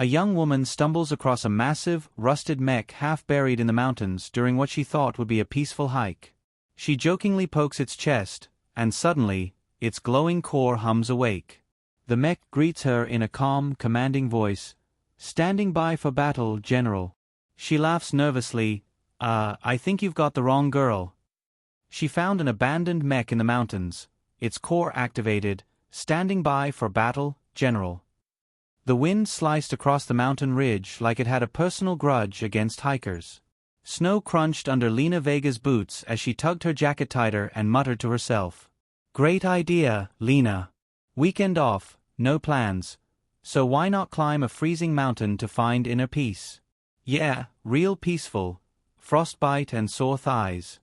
A young woman stumbles across a massive, rusted mech half buried in the mountains during what she thought would be a peaceful hike. She jokingly pokes its chest, and suddenly, its glowing core hums awake. The mech greets her in a calm, commanding voice. "Standing by for battle, General." She laughs nervously. I think you've got the wrong girl." She found an abandoned mech in the mountains, its core activated, standing by for battle, General. The wind sliced across the mountain ridge like it had a personal grudge against hikers. Snow crunched under Lena Vega's boots as she tugged her jacket tighter and muttered to herself. "Great idea, Lena. Weekend off, no plans. So why not climb a freezing mountain to find inner peace? Yeah, real peaceful. Frostbite and sore thighs."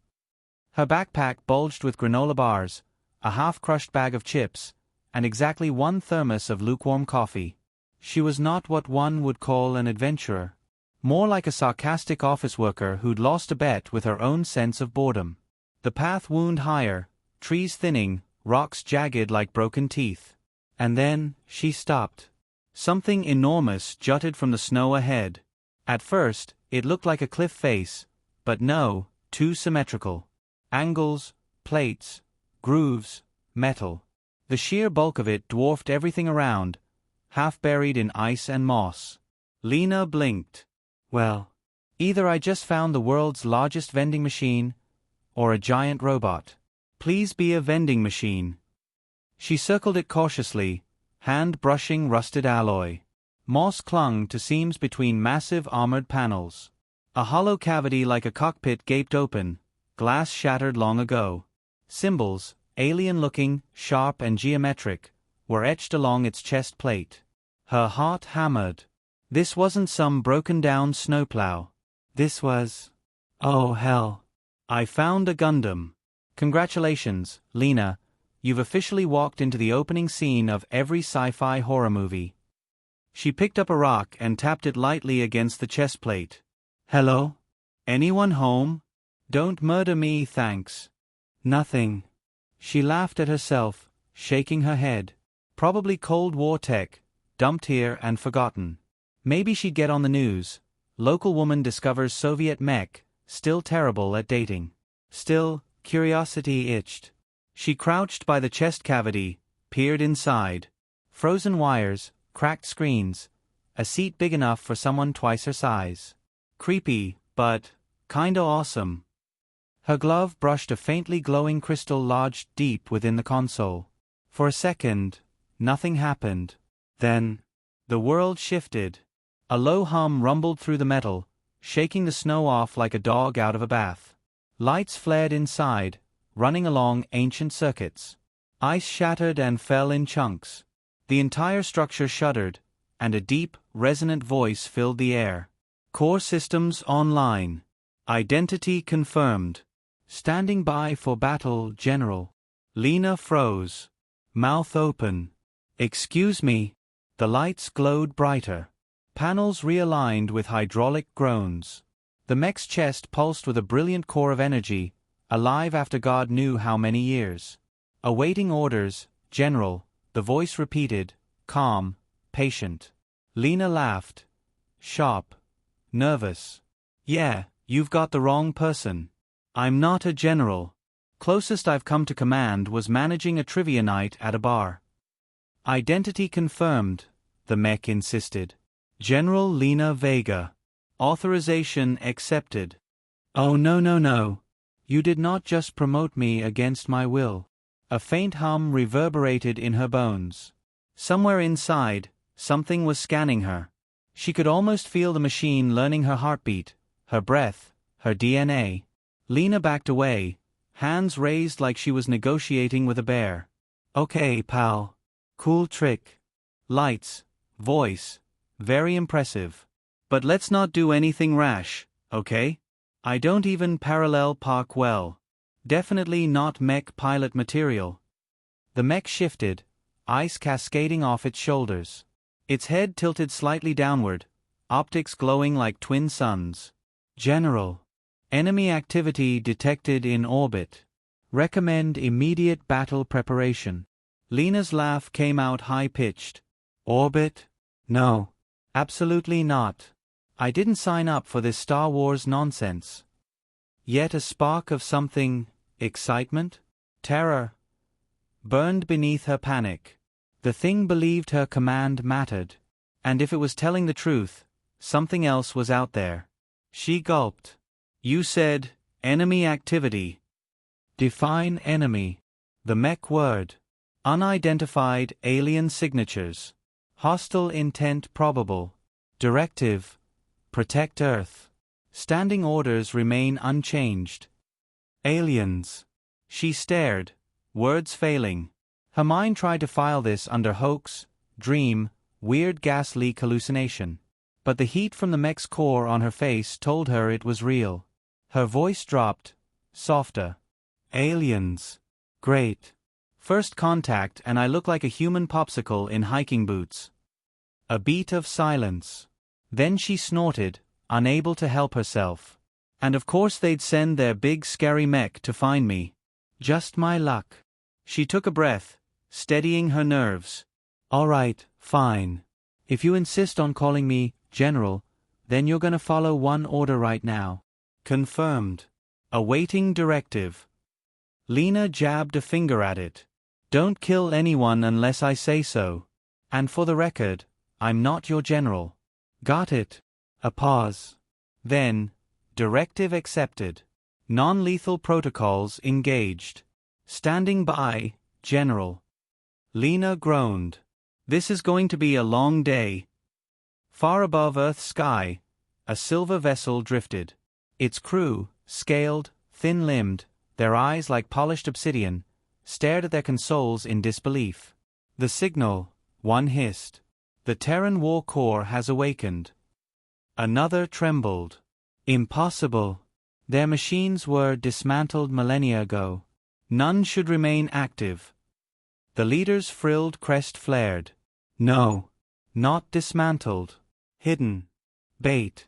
Her backpack bulged with granola bars, a half-crushed bag of chips, and exactly one thermos of lukewarm coffee. She was not what one would call an adventurer. More like a sarcastic office worker who'd lost a bet with her own sense of boredom. The path wound higher, trees thinning, rocks jagged like broken teeth. And then, she stopped. Something enormous jutted from the snow ahead. At first, it looked like a cliff face, but no, too symmetrical. Angles, plates, grooves, metal. The sheer bulk of it dwarfed everything around, half buried in ice and moss. Lena blinked. Well, either I just found the world's largest vending machine, or a giant robot. Please be a vending machine. She circled it cautiously, hand brushing rusted alloy. Moss clung to seams between massive armored panels. A hollow cavity like a cockpit gaped open, glass shattered long ago. Symbols, alien-looking, sharp and geometric, were etched along its chest plate. Her heart hammered. This wasn't some broken-down snowplow. This was... Oh, hell. I found a Gundam. Congratulations, Lena. You've officially walked into the opening scene of every sci-fi horror movie. She picked up a rock and tapped it lightly against the chest plate. Hello? Anyone home? Don't murder me, thanks. Nothing. She laughed at herself, shaking her head. Probably Cold War tech, dumped here and forgotten. Maybe she'd get on the news. Local woman discovers Soviet mech, still terrible at dating. Still, curiosity itched. She crouched by the chest cavity, peered inside. Frozen wires, cracked screens, a seat big enough for someone twice her size. Creepy, but kinda awesome. Her glove brushed a faintly glowing crystal lodged deep within the console. For a second, nothing happened. Then, the world shifted. A low hum rumbled through the metal, shaking the snow off like a dog out of a bath. Lights flared inside, running along ancient circuits. Ice shattered and fell in chunks. The entire structure shuddered, and a deep, resonant voice filled the air. Core systems online. Identity confirmed. Standing by for battle, General. Lena froze. Mouth open. Excuse me. The lights glowed brighter. Panels realigned with hydraulic groans. The mech's chest pulsed with a brilliant core of energy, alive after God knew how many years. Awaiting orders, General, the voice repeated, calm, patient. Lena laughed. Sharp. Nervous. Yeah, you've got the wrong person. I'm not a general. Closest I've come to command was managing a trivia night at a bar. Identity confirmed, the mech insisted. General Lena Vega. Authorization accepted. Oh no. You did not just promote me against my will. A faint hum reverberated in her bones. Somewhere inside, something was scanning her. She could almost feel the machine learning her heartbeat, her breath, her DNA. Lena backed away, hands raised like she was negotiating with a bear. Okay, pal. Cool trick. Lights, voice, very impressive. But let's not do anything rash, okay? I don't even parallel park well. Definitely not mech pilot material. The mech shifted, ice cascading off its shoulders. Its head tilted slightly downward, optics glowing like twin suns. General. Enemy activity detected in orbit. Recommend immediate battle preparation. Lena's laugh came out high-pitched. Orbit? No. Absolutely not. I didn't sign up for this Star Wars nonsense. Yet a spark of something, excitement, terror, burned beneath her panic. The thing believed her command mattered. And if it was telling the truth, something else was out there. She gulped. You said, enemy activity. Define enemy. The Mech word. Unidentified alien signatures. Hostile intent probable. Directive. Protect Earth. Standing orders remain unchanged. Aliens. She stared, words failing. Her mind tried to file this under hoax, dream, weird gas leak hallucination. But the heat from the Mech's core on her face told her it was real. Her voice dropped, softer. Aliens. Great. First contact and I look like a human popsicle in hiking boots. A beat of silence. Then she snorted, unable to help herself. And of course they'd send their big scary Mech to find me. Just my luck. She took a breath, steadying her nerves. All right, fine. If you insist on calling me General, then you're gonna follow one order right now. Confirmed. Awaiting directive. Lena jabbed a finger at it. Don't kill anyone unless I say so. And for the record, I'm not your general. Got it. A pause. Then, directive accepted. Non-lethal protocols engaged. Standing by, General. Lena groaned. This is going to be a long day. Far above Earth's sky, a silver vessel drifted. Its crew, scaled, thin-limbed, their eyes like polished obsidian, stared at their consoles in disbelief. The signal, one hissed. The Terran War Corps has awakened. Another trembled. Impossible. Their machines were dismantled millennia ago. None should remain active. The leader's frilled crest flared. No. Not dismantled. Hidden. Bait.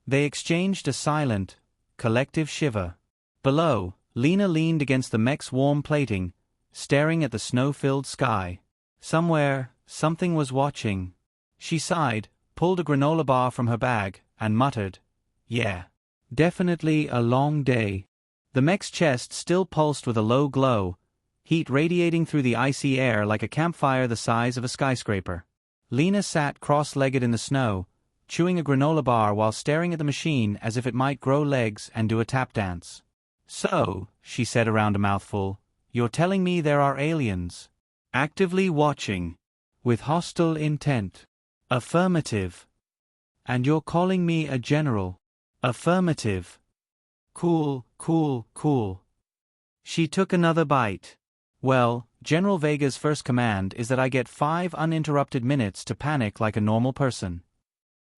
They exchanged a silent, collective shiver. Below, Lena leaned against the Mech's warm plating, staring at the snow-filled sky. Somewhere, something was watching. She sighed, pulled a granola bar from her bag, and muttered, Yeah. Definitely a long day. The Mech's chest still pulsed with a low glow, heat radiating through the icy air like a campfire the size of a skyscraper. Lena sat cross-legged in the snow, chewing a granola bar while staring at the machine as if it might grow legs and do a tap dance. So, she said around a mouthful, you're telling me there are aliens. Actively watching. With hostile intent. Affirmative. And you're calling me a general. Affirmative. Cool, cool, cool. She took another bite. Well, General Vega's first command is that I get 5 uninterrupted minutes to panic like a normal person.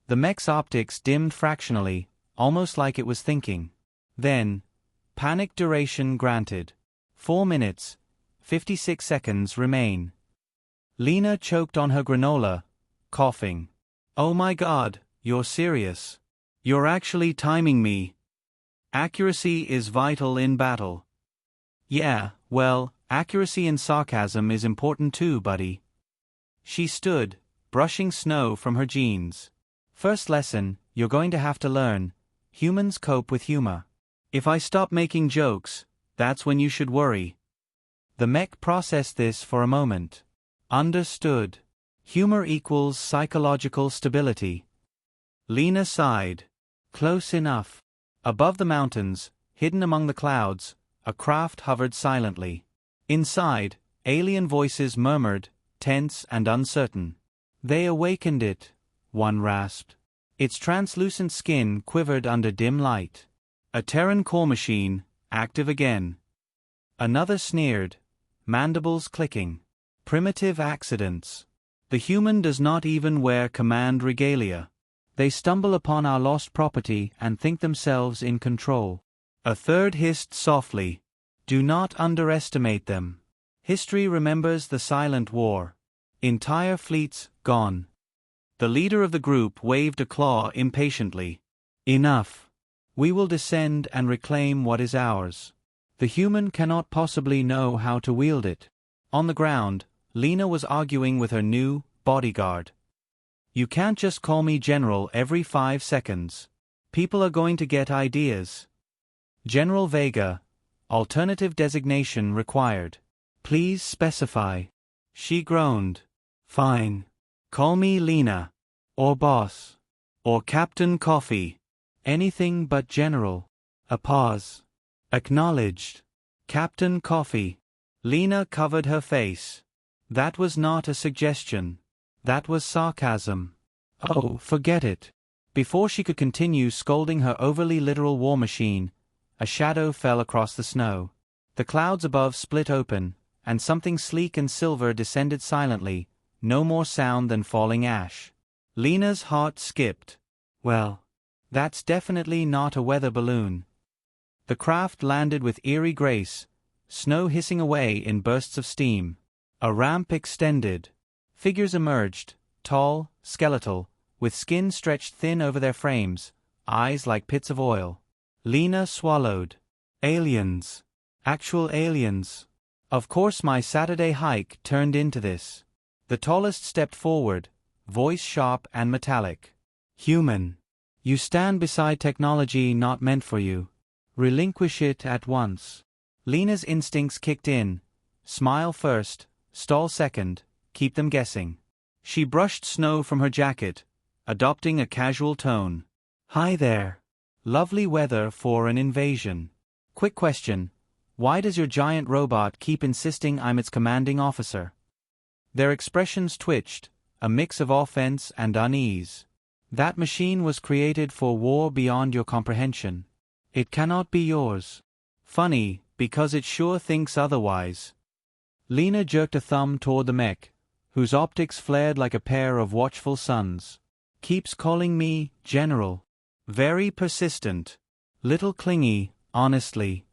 The Mech's optics dimmed fractionally, almost like it was thinking. Then, panic duration granted. 4 minutes, 56 seconds remain. Lena choked on her granola, coughing. Oh my God, you're serious. You're actually timing me. Accuracy is vital in battle. Yeah, well, accuracy and sarcasm is important too, buddy. She stood, brushing snow from her jeans. First lesson, you're going to have to learn. Humans cope with humor. If I stop making jokes, that's when you should worry. The Mech processed this for a moment. Understood. Humor equals psychological stability. Lena sighed. Close enough. Above the mountains, hidden among the clouds, a craft hovered silently. Inside, alien voices murmured, tense and uncertain. They awakened it, one rasped. Its translucent skin quivered under dim light. A Terran core machine, active again. Another sneered, mandibles clicking. Primitive accidents. The human does not even wear command regalia. They stumble upon our lost property and think themselves in control. A third hissed softly. Do not underestimate them. History remembers the silent war. Entire fleets gone. The leader of the group waved a claw impatiently. Enough. We will descend and reclaim what is ours. The human cannot possibly know how to wield it. On the ground, Lena was arguing with her new bodyguard. You can't just call me General every 5 seconds. People are going to get ideas. General Vega. Alternative designation required. Please specify. She groaned. Fine. Call me Lena. Or boss. Or Captain Coffee. Anything but General. A pause. Acknowledged. Captain Coffee. Lena covered her face. That was not a suggestion. That was sarcasm. Oh, forget it. Before she could continue scolding her overly literal war machine, a shadow fell across the snow. The clouds above split open, and something sleek and silver descended silently, no more sound than falling ash. Lena's heart skipped. Well, that's definitely not a weather balloon. The craft landed with eerie grace, snow hissing away in bursts of steam. A ramp extended. Figures emerged, tall, skeletal, with skin stretched thin over their frames, eyes like pits of oil. Lena swallowed. Aliens. Actual aliens. Of course my Saturday hike turned into this. The tallest stepped forward, voice sharp and metallic. Human. You stand beside technology not meant for you. Relinquish it at once. Lena's instincts kicked in. Smile first, stall second, keep them guessing. She brushed snow from her jacket, adopting a casual tone. Hi there. Lovely weather for an invasion. Quick question. Why does your giant robot keep insisting I'm its commanding officer? Their expressions twitched, a mix of offense and unease. That machine was created for war beyond your comprehension. It cannot be yours. Funny, because it sure thinks otherwise. Lena jerked a thumb toward the mech, whose optics flared like a pair of watchful suns. Keeps calling me General. Very persistent. Little clingy, honestly.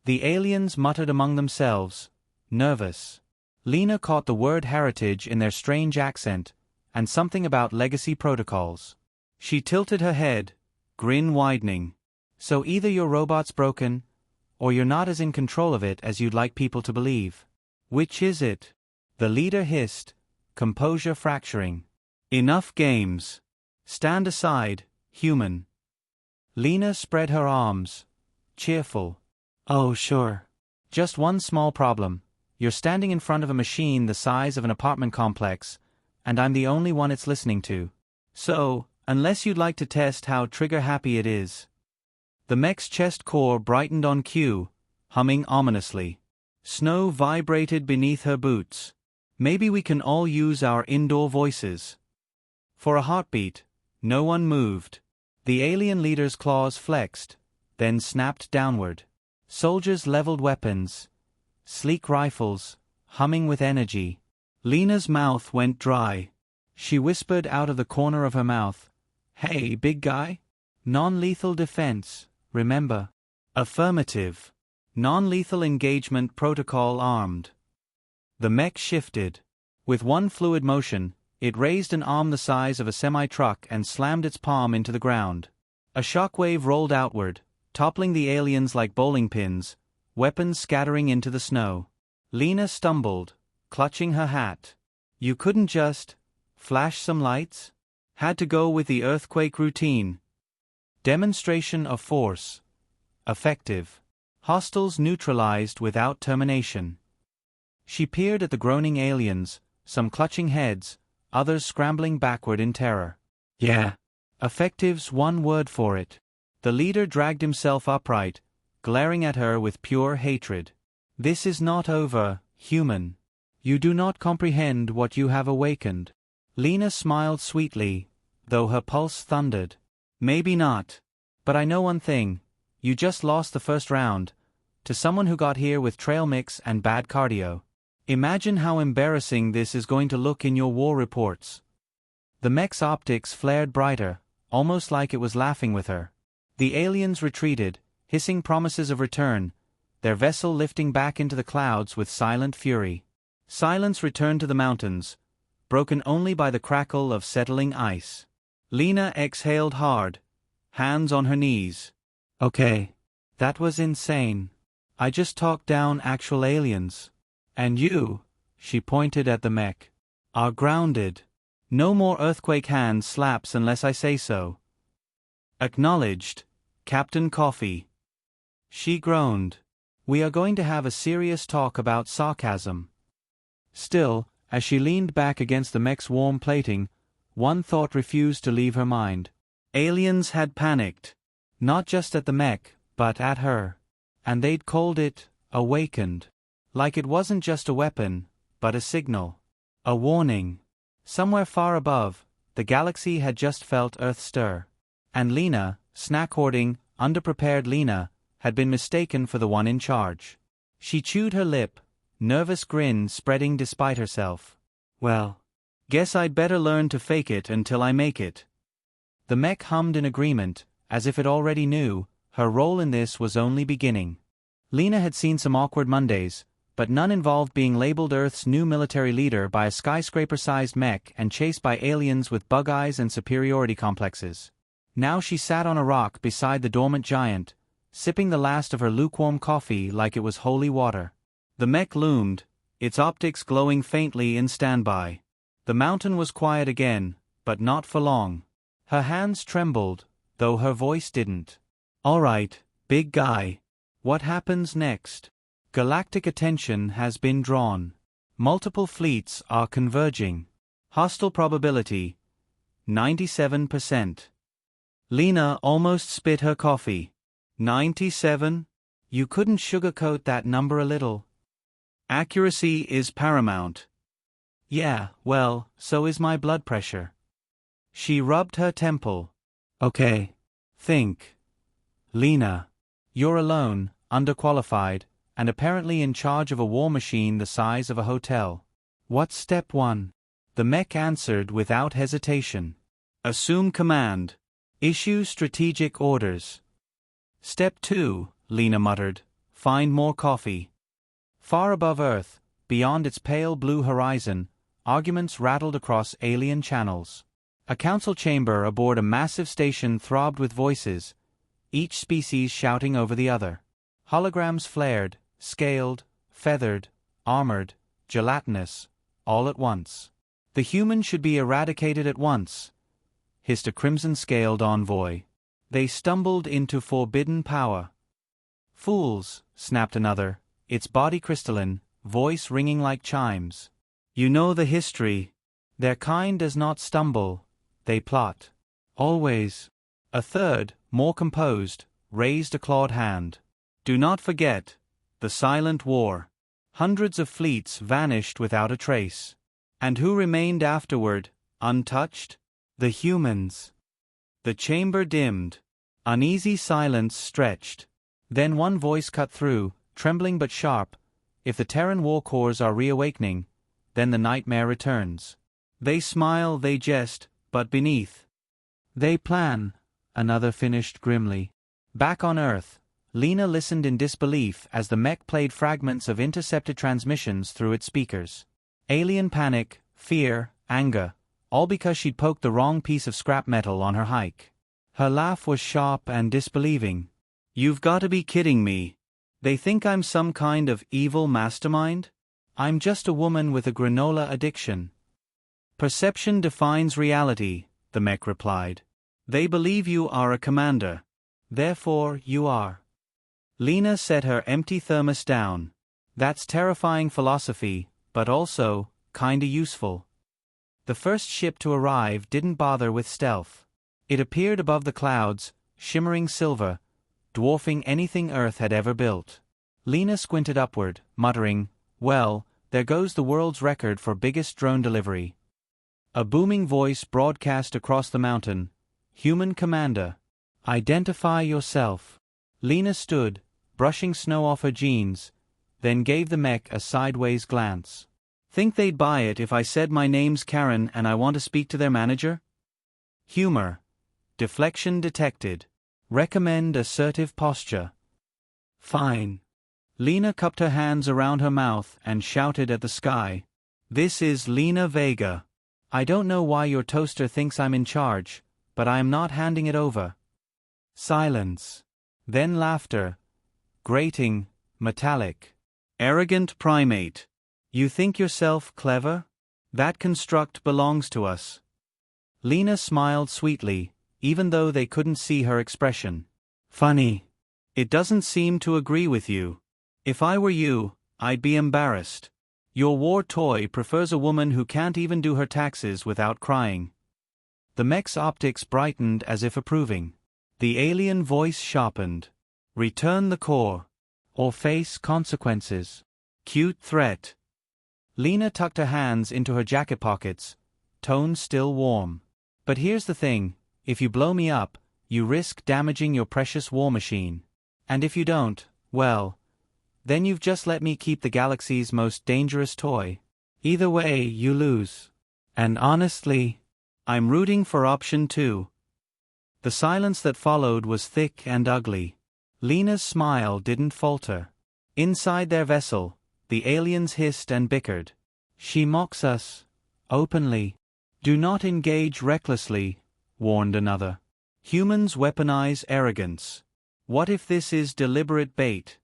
The aliens muttered among themselves, nervous. Lena caught the word heritage in their strange accent, and something about legacy protocols. She tilted her head, grin widening. So either your robot's broken, or you're not as in control of it as you'd like people to believe. Which is it? The leader hissed, composure fracturing. Enough games. Stand aside, human. Lena spread her arms. Cheerful. Oh, sure. Just one small problem. You're standing in front of a machine the size of an apartment complex, and I'm the only one it's listening to. So, unless you'd like to test how trigger-happy it is. The mech's chest core brightened on cue, humming ominously. Snow vibrated beneath her boots. Maybe we can all use our indoor voices. For a heartbeat, no one moved. The alien leader's claws flexed, then snapped downward. Soldiers leveled weapons. Sleek rifles, humming with energy. Lena's mouth went dry. She whispered out of the corner of her mouth, "Hey, big guy? Non-lethal defense, remember?" Affirmative. Non-lethal engagement protocol armed. The mech shifted. With one fluid motion, it raised an arm the size of a semi-truck and slammed its palm into the ground. A shockwave rolled outward, toppling the aliens like bowling pins, weapons scattering into the snow. Lena stumbled, clutching her hat. You couldn't just flash some lights? Had to go with the earthquake routine. Demonstration of force. Effective. Hostiles neutralized without termination. She peered at the groaning aliens, some clutching heads, others scrambling backward in terror. Yeah. Effective's one word for it. The leader dragged himself upright, glaring at her with pure hatred. This is not over, human. You do not comprehend what you have awakened. Lena smiled sweetly, though her pulse thundered. Maybe not. But I know one thing. You just lost the first round, to someone who got here with trail mix and bad cardio. Imagine how embarrassing this is going to look in your war reports. The mech's optics flared brighter, almost like it was laughing with her. The aliens retreated, hissing promises of return, their vessel lifting back into the clouds with silent fury. Silence returned to the mountains, broken only by the crackle of settling ice. Lena exhaled hard, hands on her knees. Okay. That was insane. I just talked down actual aliens. And you, she pointed at the mech, are grounded. No more earthquake hand slaps unless I say so. Acknowledged, Captain Coffee. She groaned. We are going to have a serious talk about sarcasm. Still, as she leaned back against the mech's warm plating, one thought refused to leave her mind. Aliens had panicked. Not just at the mech, but at her. And they'd called it, awakened. Like it wasn't just a weapon, but a signal. A warning. Somewhere far above, the galaxy had just felt Earth stir. And Lena, snack-hoarding, underprepared Lena, had been mistaken for the one in charge. She chewed her lip, nervous grin spreading despite herself. Well, guess I'd better learn to fake it until I make it. The mech hummed in agreement, as if it already knew, her role in this was only beginning. Lena had seen some awkward Mondays, but none involved being labeled Earth's new military leader by a skyscraper-sized mech and chased by aliens with bug eyes and superiority complexes. Now she sat on a rock beside the dormant giant, sipping the last of her lukewarm coffee like it was holy water. The mech loomed, its optics glowing faintly in standby. The mountain was quiet again, but not for long. Her hands trembled, though her voice didn't. All right, big guy. What happens next? Galactic attention has been drawn. Multiple fleets are converging. Hostile probability, 97%. Lena almost spit her coffee. 97? You couldn't sugarcoat that number a little. Accuracy is paramount. Yeah, well, so is my blood pressure. She rubbed her temple. Okay. Think. Lena. You're alone, underqualified, and apparently in charge of a war machine the size of a hotel. What's step 1? The mech answered without hesitation. Assume command. Issue strategic orders. Step 2, Lena muttered. Find more coffee. Far above Earth, beyond its pale blue horizon, arguments rattled across alien channels. A council chamber aboard a massive station throbbed with voices, each species shouting over the other. Holograms flared, scaled, feathered, armored, gelatinous, all at once. The human should be eradicated at once, hissed a crimson-scaled envoy. They stumbled into forbidden power. Fools, snapped another, its body crystalline, voice ringing like chimes. You know the history. Their kind does not stumble, they plot. Always. A third, more composed, raised a clawed hand. Do not forget, the silent war. Hundreds of fleets vanished without a trace. And who remained afterward, untouched? The humans. The chamber dimmed. Uneasy silence stretched. Then one voice cut through, trembling but sharp. If the Terran war cores are reawakening, then the nightmare returns. They smile, they jest, but beneath. They plan, another finished grimly. Back on Earth, Lena listened in disbelief as the mech played fragments of intercepted transmissions through its speakers. Alien panic, fear, anger, all because she'd poked the wrong piece of scrap metal on her hike. Her laugh was sharp and disbelieving. You've got to be kidding me. They think I'm some kind of evil mastermind? I'm just a woman with a granola addiction. Perception defines reality, the mech replied. They believe you are a commander. Therefore, you are. Lena set her empty thermos down. That's terrifying philosophy, but also, kinda useful. The first ship to arrive didn't bother with stealth. It appeared above the clouds, shimmering silver, dwarfing anything Earth had ever built. Lena squinted upward, muttering, well, there goes the world's record for biggest drone delivery. A booming voice broadcast across the mountain. Human commander. Identify yourself. Lena stood, brushing snow off her jeans, then gave the mech a sideways glance. Think they'd buy it if I said my name's Karen and I want to speak to their manager? Humor. Deflection detected. Recommend assertive posture. Fine. Lena cupped her hands around her mouth and shouted at the sky. This is Lena Vega. I don't know why your toaster thinks I'm in charge, but I am not handing it over. Silence. Then laughter. Grating, metallic. Arrogant primate. You think yourself clever? That construct belongs to us. Lena smiled sweetly, even though they couldn't see her expression. Funny. It doesn't seem to agree with you. If I were you, I'd be embarrassed. Your war toy prefers a woman who can't even do her taxes without crying. The mech's optics brightened as if approving. The alien voice sharpened. Return the core. Or face consequences. Cute threat. Lena tucked her hands into her jacket pockets, tone still warm. But here's the thing, if you blow me up, you risk damaging your precious war machine. And if you don't, well, then you've just let me keep the galaxy's most dangerous toy. Either way, you lose. And honestly, I'm rooting for option 2. The silence that followed was thick and ugly. Lena's smile didn't falter. Inside their vessel, the aliens hissed and bickered. She mocks us. Openly. Do not engage recklessly, warned another. Humans weaponize arrogance. What if this is deliberate bait?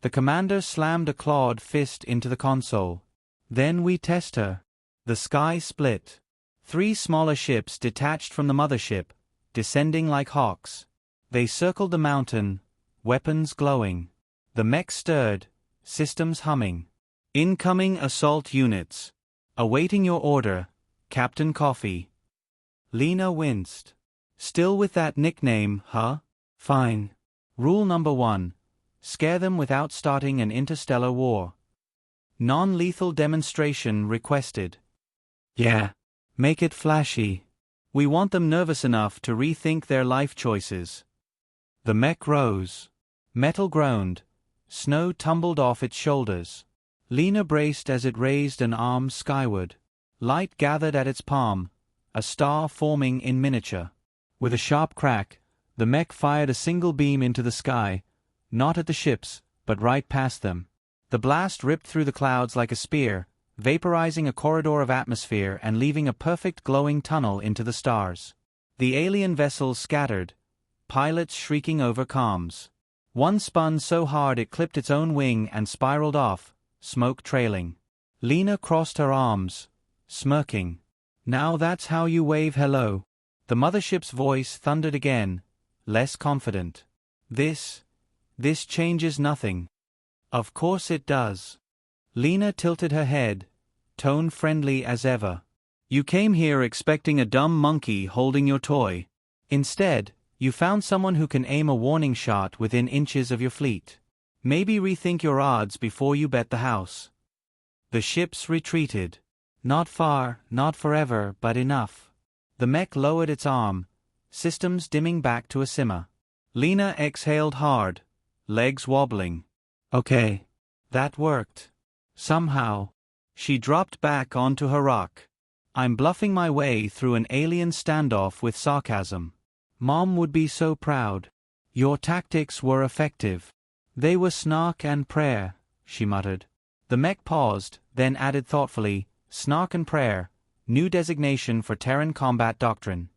The commander slammed a clawed fist into the console. Then we test her. The sky split. 3 smaller ships detached from the mothership, descending like hawks. They circled the mountain, weapons glowing. The mech stirred, systems humming. Incoming assault units. Awaiting your order, Captain Coffee. Lena winced. Still with that nickname, huh? Fine. Rule number 1. Scare them without starting an interstellar war. Non-lethal demonstration requested. Yeah. Make it flashy. We want them nervous enough to rethink their life choices. The mech rose. Metal groaned. Snow tumbled off its shoulders. Lena braced as it raised an arm skyward. Light gathered at its palm, a star forming in miniature. With a sharp crack, the mech fired a single beam into the sky, not at the ships, but right past them. The blast ripped through the clouds like a spear, vaporizing a corridor of atmosphere and leaving a perfect glowing tunnel into the stars. The alien vessels scattered, pilots shrieking over comms. One spun so hard it clipped its own wing and spiraled off, smoke trailing. Lena crossed her arms, smirking. Now that's how you wave hello. The mothership's voice thundered again, less confident. This changes nothing. Of course it does. Lena tilted her head, tone friendly as ever. You came here expecting a dumb monkey holding your toy. Instead, you found someone who can aim a warning shot within inches of your fleet. Maybe rethink your odds before you bet the house. The ships retreated. Not far, not forever, but enough. The mech lowered its arm, systems dimming back to a simmer. Lena exhaled hard, legs wobbling. Okay. That worked. Somehow. She dropped back onto her rock. I'm bluffing my way through an alien standoff with sarcasm. Mom would be so proud. Your tactics were effective. They were snark and prayer, she muttered. The mech paused, then added thoughtfully, snark and prayer, new designation for Terran combat doctrine.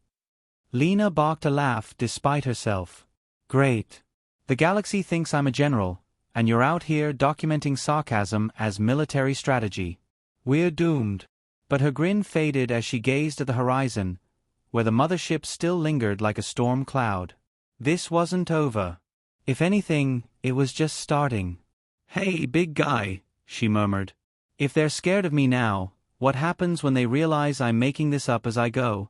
Lena barked a laugh despite herself. Great. The galaxy thinks I'm a general, and you're out here documenting sarcasm as military strategy. We're doomed. But her grin faded as she gazed at the horizon, where the mothership still lingered like a storm cloud. This wasn't over. If anything, it was just starting. Hey, big guy, she murmured. If they're scared of me now, what happens when they realize I'm making this up as I go?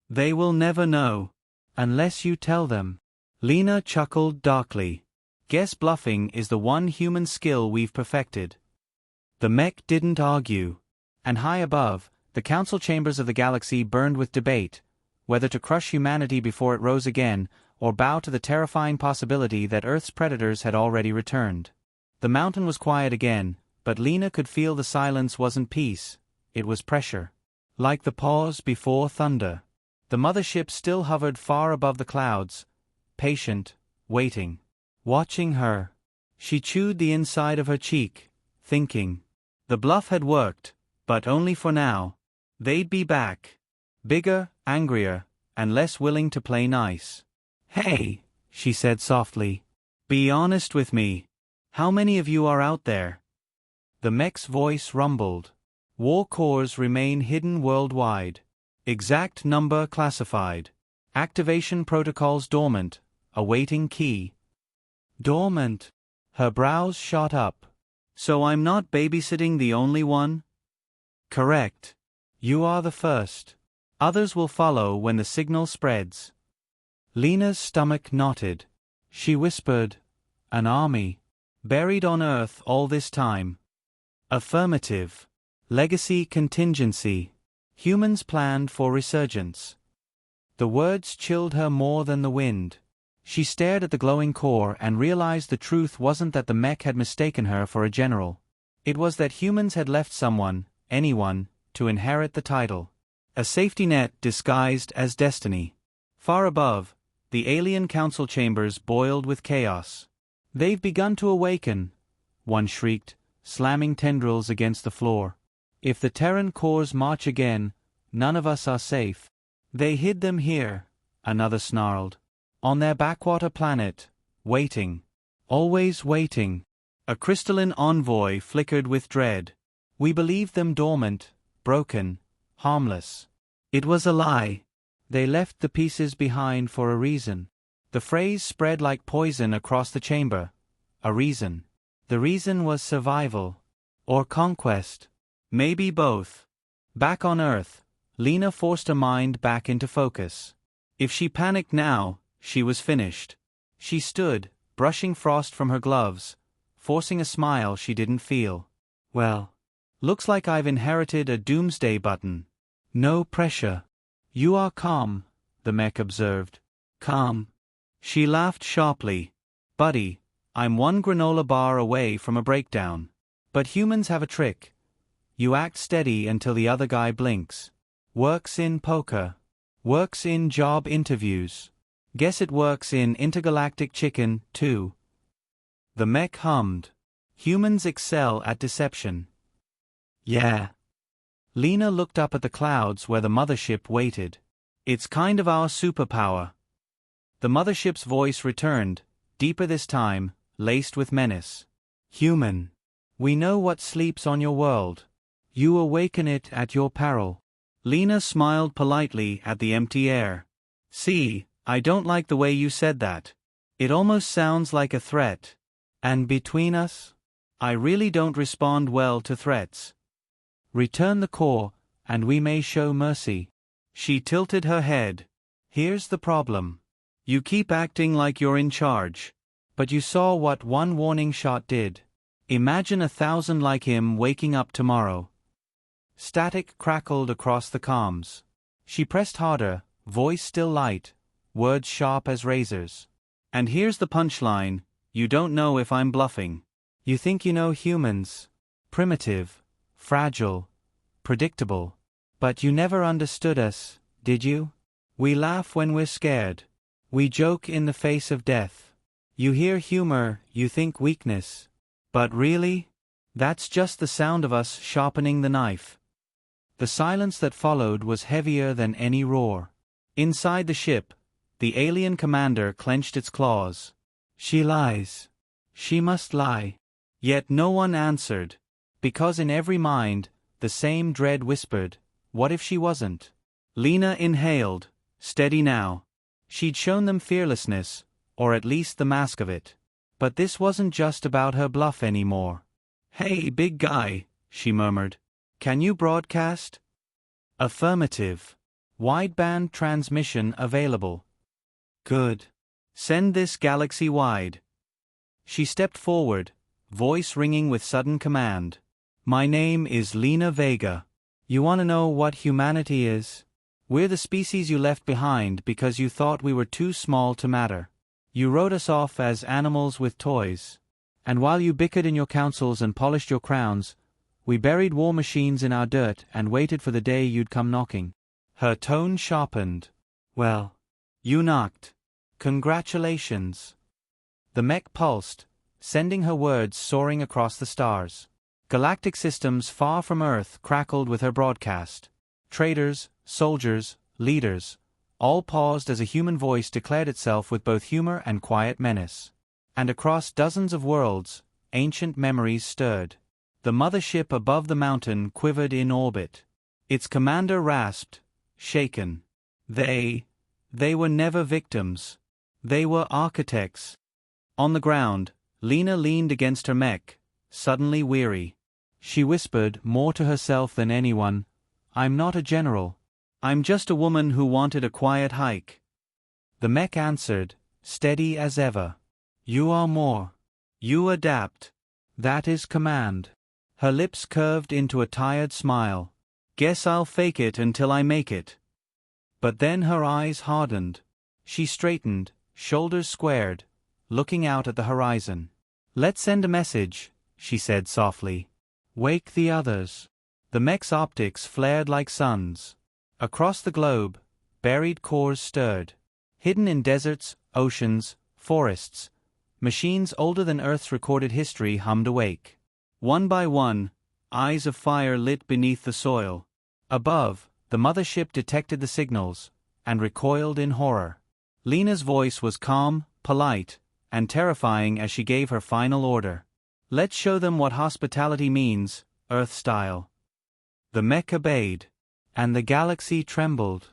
They will never know. Unless you tell them. Lena chuckled darkly. Guess bluffing is the one human skill we've perfected. The mech didn't argue. And high above, the council chambers of the galaxy burned with debate, whether to crush humanity before it rose again, or bow to the terrifying possibility that Earth's predators had already returned. The mountain was quiet again, but Lena could feel the silence wasn't peace, it was pressure. Like the pause before thunder. The mothership still hovered far above the clouds, patient, waiting. Watching her. She chewed the inside of her cheek, thinking. The bluff had worked, but only for now. They'd be back. Bigger, angrier, and less willing to play nice. Hey, she said softly. Be honest with me. How many of you are out there? The mech's voice rumbled. War cores remain hidden worldwide. Exact number classified. Activation protocols dormant, awaiting key. Dormant. Her brows shot up. So I'm not babysitting the only one? Correct. You are the first. Others will follow when the signal spreads. Lena's stomach knotted. She whispered, an army. Buried on Earth all this time. Affirmative. Legacy contingency. Humans planned for resurgence. The words chilled her more than the wind. She stared at the glowing core and realized the truth wasn't that the mech had mistaken her for a general. It was that humans had left someone, anyone, to inherit the title. A safety net disguised as destiny. Far above, the alien council chambers boiled with chaos. They've begun to awaken, one shrieked, slamming tendrils against the floor. If the Terran cores march again, none of us are safe. They hid them here, another snarled. On their backwater planet, waiting. Always waiting. A crystalline envoy flickered with dread. We believed them dormant, broken, harmless. It was a lie. They left the pieces behind for a reason. The phrase spread like poison across the chamber. A reason. The reason was survival. Or conquest. Maybe both. Back on Earth, Lena forced her mind back into focus. If she panicked now, she was finished. She stood, brushing frost from her gloves, forcing a smile she didn't feel. Well, looks like I've inherited a doomsday button. No pressure. You are calm, the mech observed. Calm. She laughed sharply. Buddy, I'm one granola bar away from a breakdown. But humans have a trick. You act steady until the other guy blinks. Works in poker. Works in job interviews. Guess it works in intergalactic chicken, too. The mech hummed. Humans excel at deception. Yeah. Lena looked up at the clouds where the mothership waited. It's kind of our superpower. The mothership's voice returned, deeper this time, laced with menace. Human. We know what sleeps on your world. You awaken it at your peril. Lena smiled politely at the empty air. See, I don't like the way you said that. It almost sounds like a threat. And between us? I really don't respond well to threats. Return the core, and we may show mercy. She tilted her head. Here's the problem. You keep acting like you're in charge. But you saw what one warning shot did. Imagine 1,000 like him waking up tomorrow. Static crackled across the comms. She pressed harder, voice still light, words sharp as razors. And here's the punchline, you don't know if I'm bluffing. You think you know humans. Primitive, fragile, predictable. But you never understood us, did you? We laugh when we're scared. We joke in the face of death. You hear humor, you think weakness. But really? That's just the sound of us sharpening the knife. The silence that followed was heavier than any roar. Inside the ship, the alien commander clenched its claws. She lies. She must lie. Yet no one answered. Because in every mind, the same dread whispered, what if she wasn't? Lena inhaled, steady now. She'd shown them fearlessness, or at least the mask of it. But this wasn't just about her bluff anymore. Hey, big guy, she murmured. Can you broadcast? Affirmative. Wideband transmission available. Good. Send this galaxy-wide. She stepped forward, voice ringing with sudden command. My name is Lena Vega. You want to know what humanity is? We're the species you left behind because you thought we were too small to matter. You wrote us off as animals with toys. And while you bickered in your councils and polished your crowns, we buried war machines in our dirt and waited for the day you'd come knocking. Her tone sharpened. Well, you knocked. Congratulations. The mech pulsed, sending her words soaring across the stars. Galactic systems far from Earth crackled with her broadcast. Traders, soldiers, leaders, all paused as a human voice declared itself with both humor and quiet menace. And across dozens of worlds, ancient memories stirred. The mothership above the mountain quivered in orbit. Its commander rasped, shaken. They were never victims. They were architects. On the ground, Lena leaned against her mech, suddenly weary. She whispered, more to herself than anyone, "I'm not a general. I'm just a woman who wanted a quiet hike." The mech answered, steady as ever. "You are more. You adapt. That is command." Her lips curved into a tired smile. "Guess I'll fake it until I make it." But then her eyes hardened. She straightened, shoulders squared, looking out at the horizon. "Let's send a message," she said softly. "Wake the others." The mech's optics flared like suns. Across the globe, buried cores stirred. Hidden in deserts, oceans, forests, machines older than Earth's recorded history hummed awake. One by one, eyes of fire lit beneath the soil. Above, the mothership detected the signals, and recoiled in horror. Lena's voice was calm, polite, and terrifying as she gave her final order. "Let's show them what hospitality means, Earth style." The mech obeyed, and the galaxy trembled.